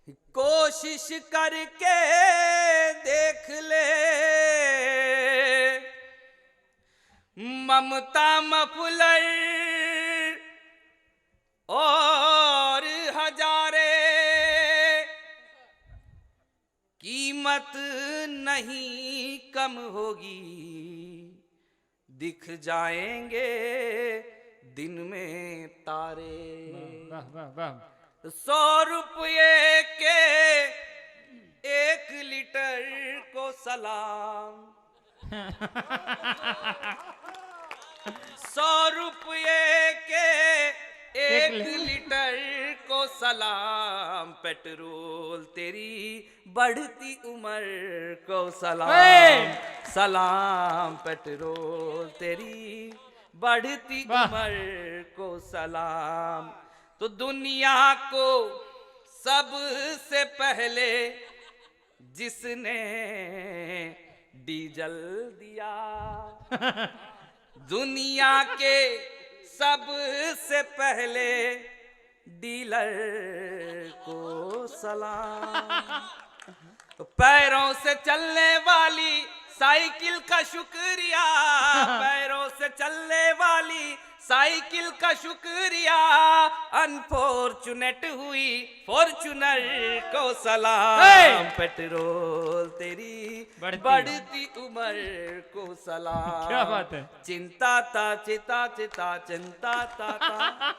कोशिश करके देख ले, ममता मफलर और हजारे, कीमत नहीं कम होगी, दिख जाएंगे दिन में तारे। वाह वाह वाह। 100 रुपये के 1 लीटर को सलाम, 100 रुपये के 1 लीटर को सलाम, पेट्रोल तेरी बढ़ती उम्र को सलाम, सलाम पेट्रोल तेरी बढ़ती उम्र को सलाम। तो दुनिया को सबसे पहले जिसने डीजल दिया, दुनिया के सबसे पहले डीलर को सलाम। तो पैरों से चलने वाली साइकिल का शुक्रिया, पैरों से चलने वाली साइकिल का शुक्रिया, अनफॉर्चुनेट हुई फॉर्चूनर को सलाम, पेट्रोल तेरी बढ़ती उम्र को सलाम। क्या बात है। चिंता ता चिता चिता चिंता ता ता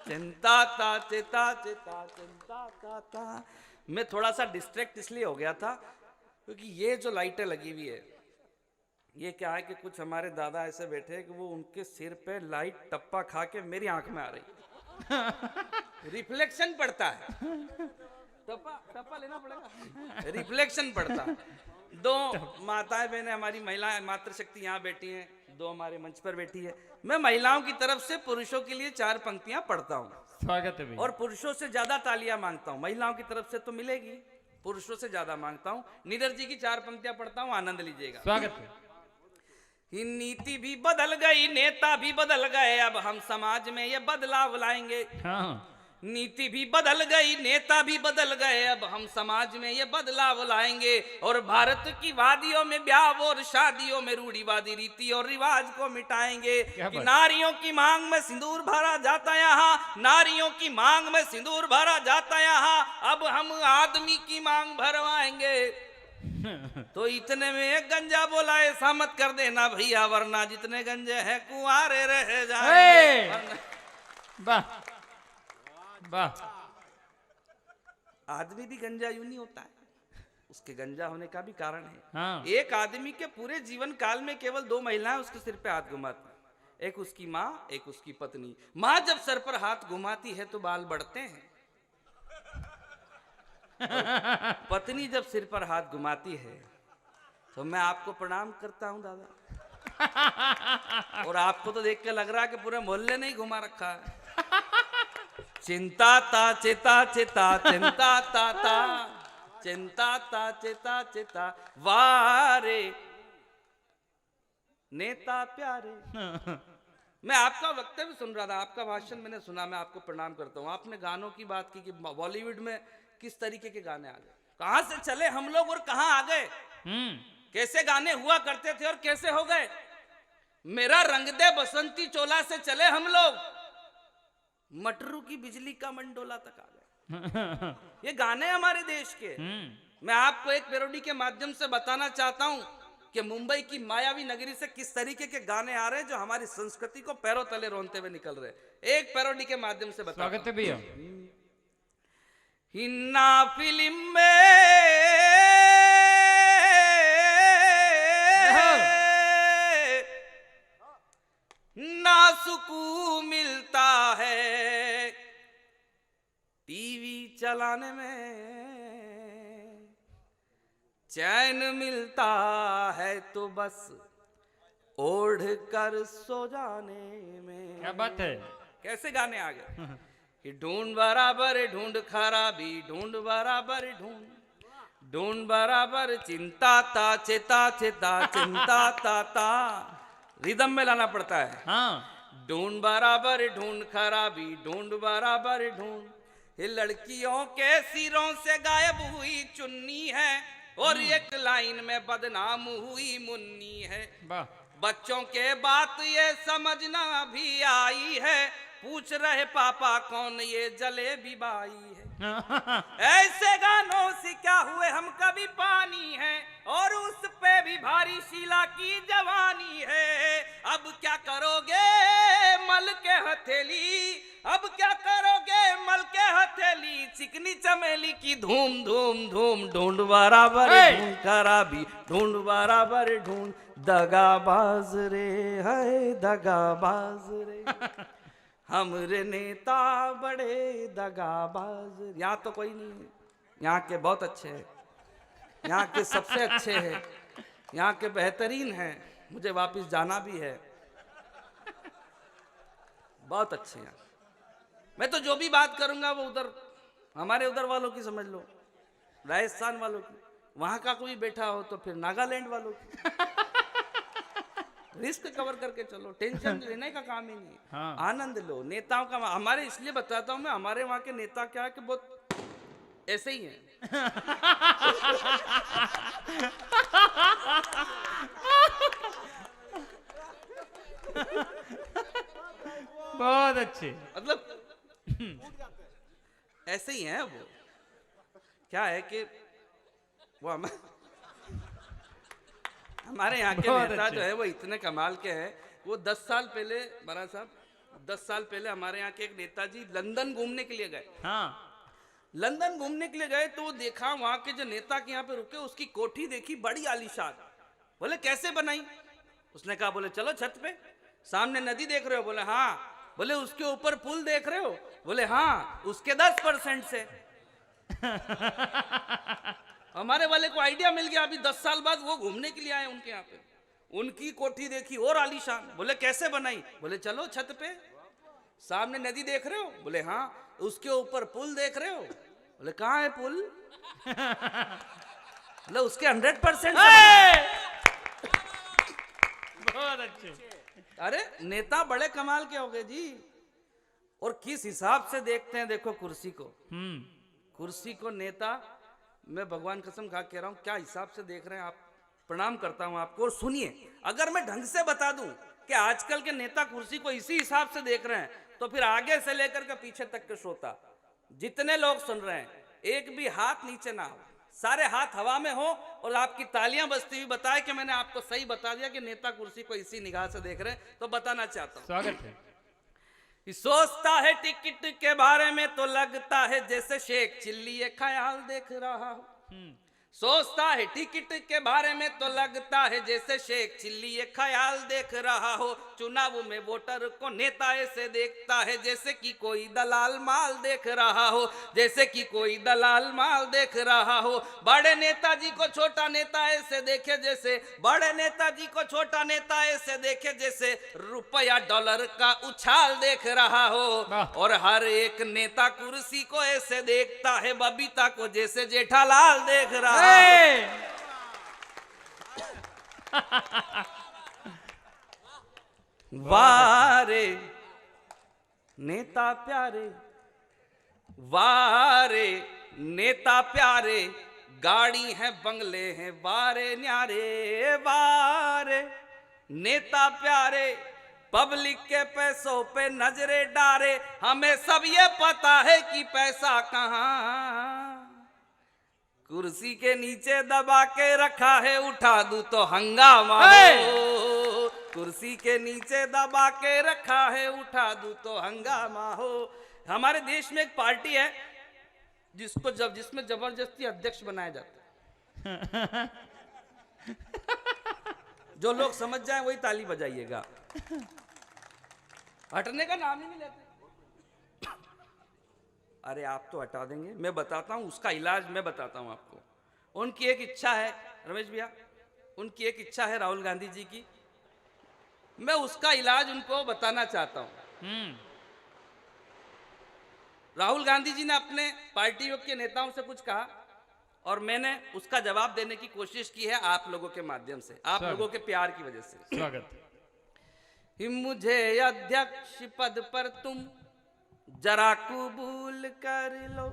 चिंता ता चिता चिता चिंता ता ता। मैं थोड़ा सा डिस्ट्रैक्ट इसलिए हो गया था क्योंकि ये जो लाइटें लगी हुई है, ये क्या है कि कुछ हमारे दादा ऐसे बैठे हैं कि वो उनके सिर पे लाइट टप्पा खा के मेरी आंख में आ रही, रिफ्लेक्शन पड़ता है, टप्पा लेना पड़ेगा, रिफ्लेक्शन पड़ता है। 2 माताएं बहनें हमारी महिलाएं मातृशक्ति यहाँ बैठी हैं, 2 हमारे मंच पर बैठी है। मैं महिलाओं की तरफ से पुरुषों के लिए 4 पंक्तियां पढ़ता हूँ, स्वागत है। और पुरुषों से ज्यादा तालियां मांगता हूँ। महिलाओं की तरफ से तो मिलेगी, पुरुषों से ज्यादा मांगता हूँ। नीरज जी की 4 पंक्तियां पढ़ता हूँ, आनंद लीजिएगा। स्वागत है। नीति भी बदल गई, नेता भी बदल गए, अब हम समाज में ये बदलाव लाएंगे। हाँ। नीति भी बदल गई, नेता भी बदल गए, अब हम समाज में ये बदलाव लाएंगे। और भारत की वादियों में ब्याह और शादियों में रूढ़िवादी रीति और रिवाज को मिटाएंगे। कि नारियों की मांग में सिंदूर भरा जाता यहाँ, नारियों की मांग में सिंदूर भरा जाता यहाँ, अब हम आदमी की मांग भरवाएंगे। तो इतने में एक गंजा बोला, ऐसा मत कर देना भैया, वरना जितने गंजे हैं कुंवारे रह जाएंगे। वाह वाह। आदमी भी गंजा यूं नहीं होता है, उसके गंजा होने का भी कारण है। हाँ। एक आदमी के पूरे जीवन काल में केवल 2 महिलाएं उसके सिर पे हाथ घुमाती, एक उसकी माँ, एक उसकी पत्नी। माँ जब सर पर हाथ घुमाती है तो बाल बढ़ते हैं, पत्नी जब सिर पर हाथ घुमाती है तो मैं आपको प्रणाम करता हूं दादा, और आपको तो देख के लग रहा है कि पूरे मोहल्ले ने ही घुमा रखा है। चिंता ता चिता चिता चिंता ता ता चिंता ता चिता चिता, वारे नेता प्यारे। मैं आपका वक्तव्य सुन रहा था, आपका भाषण मैंने सुना, मैं आपको प्रणाम करता हूँ। आपने गानों की बात की कि बॉलीवुड में किस तरीके के गाने आ गए, कहां से चले हम लोग और कहां आ गए, कैसे गाने हुआ करते थे और कैसे हो गए। मेरा रंग दे बसंती चोला से चले हम लोग, मटरू की बिजली का मंडोला तक आ गए। ये गाने हमारे देश के। मैं आपको एक पैरोडी के माध्यम से बताना चाहता हूं कि मुंबई की मायावी नगरी से किस तरीके के गाने आ रहे हैं जो हमारी संस्कृति को पैरों तले रोनते हुए निकल रहे हैं। एक पैरोडी के माध्यम से बताता हूं। स्वागत है भैया। हिन्ना फिल्म में ना सुकून मिलता है, टीवी चलाने में चैन मिलता है, तो बस ओढ़ कर सो जाने में। क्या बात है। कैसे गाने आ गए कि ढूंढ बराबर ढूंढ खराबी, ढूंढ बराबर ढूंढ बराबर चिंता ता चिता चिता चिंता ता ता, रिदम में लाना पड़ता है। हाँ। ढूंढ बराबर ढूंढ खराबी, ढूंढ बराबर ढूंढ ये लड़कियों के सिरों से गायब हुई चुन्नी है और एक लाइन में बदनाम हुई मुन्नी है। वाह बच्चों के बात ये समझना भी आई है, पूछ रहे पापा कौन ये जलेबी बाई है। ऐसे गानों से क्या हुए हम कभी पानी है और उस पे भी भारी शीला की जवानी है। अब क्या करोगे मल के हथेली, अब क्या करोगे मल के हथेली, चिकनी चमेली की धूम धूम धूम, ढूंढ बराबर ढूंढ खराबी, ढूंढ बराबर ढूंढ, दगाबाज रे है दगाबाज रे। हमरे नेता बड़े दगाबाज। यहाँ तो कोई नहीं है, यहाँ के बहुत अच्छे हैं, यहाँ के सबसे अच्छे हैं, यहाँ के बेहतरीन हैं। मुझे वापस जाना भी है, बहुत अच्छे हैं। मैं तो जो भी बात करूंगा वो उधर हमारे उधर वालों की समझ लो, राजस्थान वालों की, वहां का कोई बैठा हो तो फिर नागालैंड वालों की। रिस्क कवर करके चलो, टेंशन लेने का काम ही नहीं है। हाँ। आनंद लो नेताओं का। हमारे इसलिए बताता हूं मैं, हमारे वहां के नेता क्या है कि बहुत ऐसे ही हैं। बहुत अच्छे। मतलब ऐसे ही हैं वो। क्या है कि वो हमारे यहाँ के बहुत नेता अच्छे। जो है वो इतने कमाल के हैं। वो 10 साल पहले, महाराज साहब 10 साल पहले हमारे यहाँ के एक नेताजी लंदन घूमने के लिए गए। हाँ लंदन घूमने के लिए गए तो वो देखा वहां के जो नेता के यहाँ पे रुके, उसकी कोठी देखी बड़ी आलीशान। बोले कैसे बनाई? उसने कहा बोले चलो छत पे, सामने नदी देख रहे हो? बोले हाँ। बोले उसके ऊपर पुल देख रहे हो? बोले हाँ। उसके 10% से हमारे वाले को आइडिया मिल गया। अभी 10 साल बाद वो घूमने के लिए आए उनके यहाँ पे, उनकी कोठी देखी और आलीशान। बोले कैसे बनाई? बोले चलो छत पे, सामने नदी देख रहे हो? बोले हाँ। उसके ऊपर पुल देख रहे हो? बोले कहाँ है पुल? बोले उसके 100%। बहुत अच्छे। अरे नेता बड़े कमाल के हो गए जी। और किस हिसाब से देखते हैं देखो कुर्सी को, कुर्सी को नेता, मैं भगवान कसम खा कह रहा हूं क्या हिसाब से देख रहे हैं आप। प्रणाम करता हूं आपको। और सुनिए, अगर मैं ढंग से बता दूं कि आजकल के नेता कुर्सी को इसी हिसाब से देख रहे हैं तो फिर आगे से लेकर के पीछे तक के श्रोता जितने लोग सुन रहे हैं, एक भी हाथ नीचे ना हो, सारे हाथ हवा में हो और आपकी तालियां बजती हुई बताए कि मैंने आपको सही बता दिया कि नेता कुर्सी को इसी निगाह से देख रहे हैं। तो बताना चाहता हूं, स्वागत है। सोचता है टिकट के बारे में तो लगता है जैसे शेख चिल्ली ये ख्याल देख रहा हो। सोचता है टिकट के बारे में तो लगता है जैसे शेख चिल्ली ये ख्याल देख रहा हो। चुनाव में वोटर को नेता ऐसे देखता है जैसे कि कोई दलाल माल देख रहा हो, जैसे कि कोई दलाल माल देख रहा हो। बड़े नेताजी को छोटा नेता ऐसे देखे जैसे, बड़े नेताजी को छोटा नेता ऐसे देखे जैसे रुपया डॉलर का उछाल देख रहा हो। और हर एक नेता कुर्सी को ऐसे देखता है बबीता को जैसे जेठालाल देख रहा। वारे नेता प्यारे, वारे नेता प्यारे, गाड़ी है बंगले हैं वारे न्यारे। वारे नेता प्यारे, पब्लिक के पैसों पे नजरे डारे, हमें सब ये पता है कि पैसा कहाँ कुर्सी के नीचे दबा के रखा है, उठा दूं तो हंगामा हो। कुर्सी के नीचे दबा के रखा है, उठा दूं तो हंगामा हो। हमारे देश में एक पार्टी है जिसको जिसमें जबरदस्ती अध्यक्ष बनाया जाता है। जो लोग समझ जाएं वही ताली बजाइएगा, हटने का नाम ही नहीं लेते। अरे आप तो हटा देंगे, मैं बताता हूं उसका इलाज, मैं बताता हूं आपको। उनकी एक इच्छा है रमेश भैया, उनकी एक इच्छा है राहुल गांधी जी की, मैं उसका इलाज उनको बताना चाहता हूं। राहुल गांधी जी ने अपने पार्टियों के नेताओं से कुछ कहा और मैंने उसका जवाब देने की कोशिश की है आप लोगों के माध्यम से, आप लोगों के प्यार की वजह से। स्वागत। मुझे अध्यक्ष पद पर तुम जरा कबूल कर लो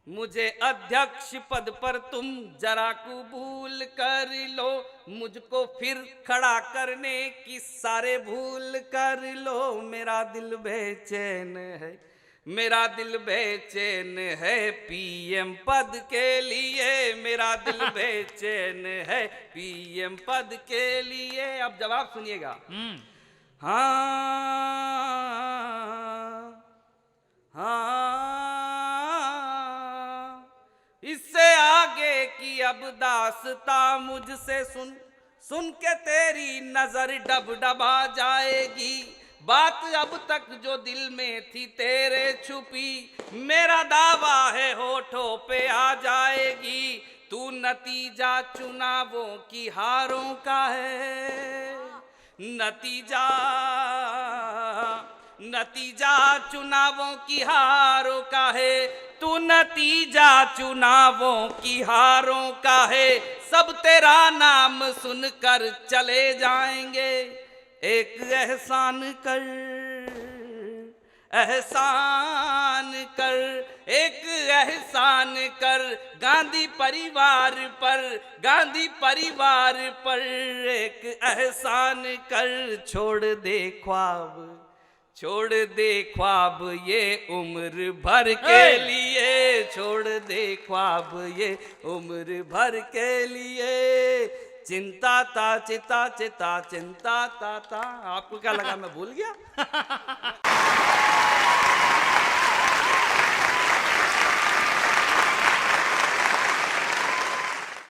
मुझे अध्यक्ष पद पर तुम, जरा कबूल कर लो मुझको फिर खड़ा करने की सारे भूल कर लो। मेरा दिल बेचैन है, मेरा दिल बेचैन है पीएम पद के लिए, मेरा दिल बेचैन है पीएम पद के लिए। अब जवाब सुनिएगा। हाँ हाँ, इससे आगे की अब दास्ता मुझसे सुन, सुन के तेरी नजर डबडबा जाएगी। बात अब तक जो दिल में थी तेरे छुपी, मेरा दावा है होठों पे आ जाएगी। तू नतीजा चुनावों की हारों का है, नतीजा नतीजा चुनावों की हारों का है, तू नतीजा चुनावों की हारों का है। सब तेरा नाम सुनकर चले जाएंगे। एक एहसान कर, एहसान कर, एक एहसान कर गांधी परिवार पर, गांधी परिवार पर एक एहसान कर। छोड़ दे ख्वाब, छोड़ दे ख्वाब ये उम्र भर के लिए, छोड़ दे ख्वाब ये उम्र भर के लिए। चिंता ता चिता चिता चिंता ता ता। आपको क्या लगा मैं भूल गया?